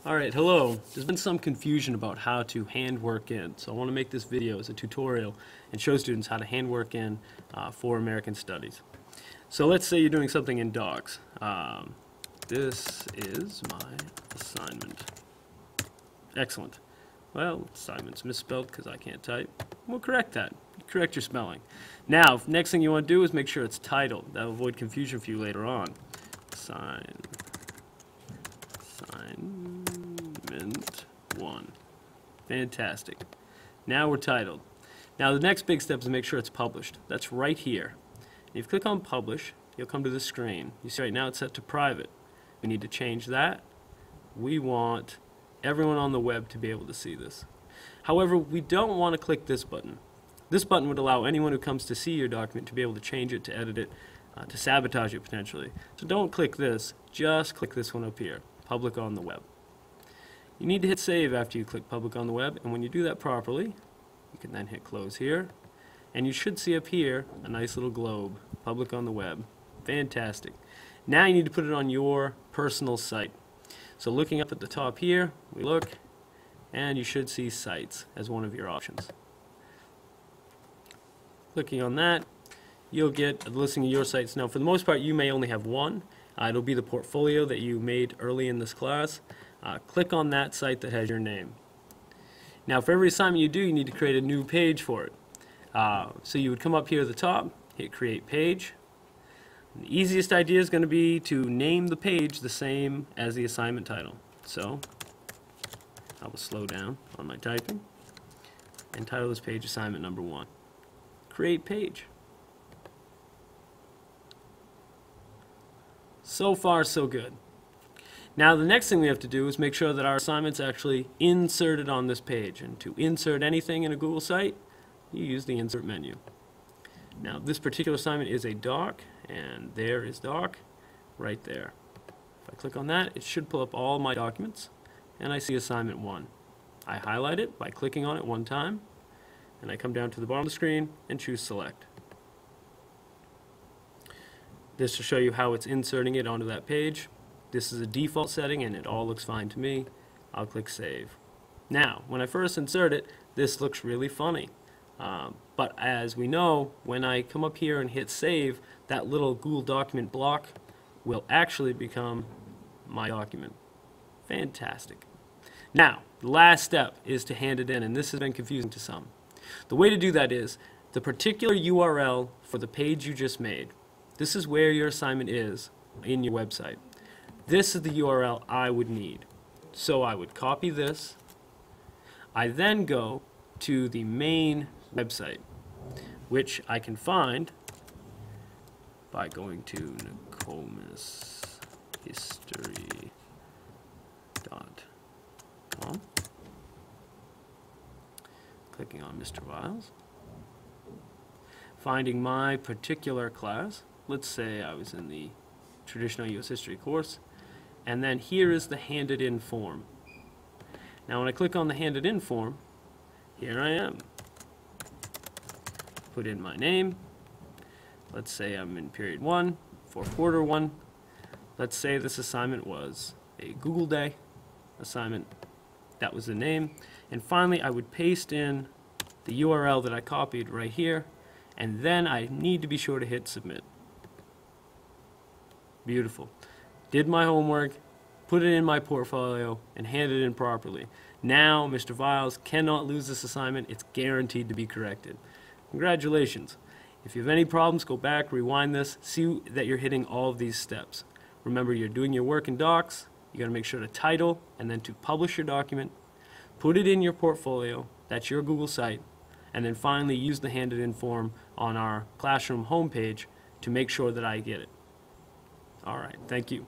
Alright, hello. There's been some confusion about how to hand work in, so I want to make this video as a tutorial and show students how to hand work in for American Studies. So let's say you're doing something in docs. This is my assignment. Excellent. Well, assignment's misspelled because I can't type. We'll correct that. Correct your spelling. Now, next thing you want to do is make sure it's titled. That will avoid confusion for you later on. Assignment 1. Fantastic. Now we're titled. Now the next big step is to make sure it's published. That's right here. If you click on publish, you'll come to the screen. You see right now it's set to private. We need to change that. We want everyone on the web to be able to see this. However, we don't want to click this button. This button would allow anyone who comes to see your document to be able to change it, to edit it, to sabotage it potentially. So don't click this, just click this one up here, public on the web. You need to hit save after you click public on the web, and when you do that properly, you can then hit close here, and you should see up here a nice little globe, public on the web. Fantastic. Now you need to put it on your personal site. So looking up at the top here, we look, and you should see sites as one of your options. Clicking on that, you'll get a listing of your sites. Now for the most part you may only have one. It'll be the portfolio that you made early in this class. Click on that site that has your name. Now for every assignment you do, you need to create a new page for it. So you would come up here at the top, hit create page. And the easiest idea is going to be to name the page the same as the assignment title. So I will slow down on my typing and title this page assignment number 1. Create page. So far so good. Now the next thing we have to do is make sure that our assignment's actually inserted on this page. And to insert anything in a Google site, you use the insert menu. Now this particular assignment is a doc, and there is doc right there. If I click on that, it should pull up all my documents, and I see assignment 1. I highlight it by clicking on it one time, and I come down to the bottom of the screen and choose select. This will show you how it's inserting it onto that page. This is a default setting and it all looks fine to me. I'll click save. Now, when I first insert it, this looks really funny. But as we know, when I come up here and hit save, that little Google document block will actually become my document. Fantastic. Now, the last step is to hand it in, and this has been confusing to some. The way to do that is the particular URL for the page you just made. This is where your assignment is in your website. This is the URL I would need. So I would copy this. I then go to the main website, which I can find by going to NokomisHistory.com, clicking on Mr. Viles, finding my particular class. Let's say I was in the Traditional U.S. History course, and then here is the handed in form. Now when I click on the handed in form, here I am. Put in my name. Let's say I'm in period 1 for quarter 1. Let's say this assignment was a Google Day assignment. That was the name. And finally I would paste in the URL that I copied right here, and then I need to be sure to hit submit. Beautiful. Did my homework, put it in my portfolio, and handed it in properly. Now Mr. Viles cannot lose this assignment. It's guaranteed to be corrected. Congratulations. If you have any problems, go back, rewind this, see that you're hitting all of these steps. Remember, you're doing your work in docs. You got to make sure to title and then to publish your document, put it in your portfolio, that's your Google site, and then finally use the handed in form on our classroom homepage to make sure that I get it. All right, thank you.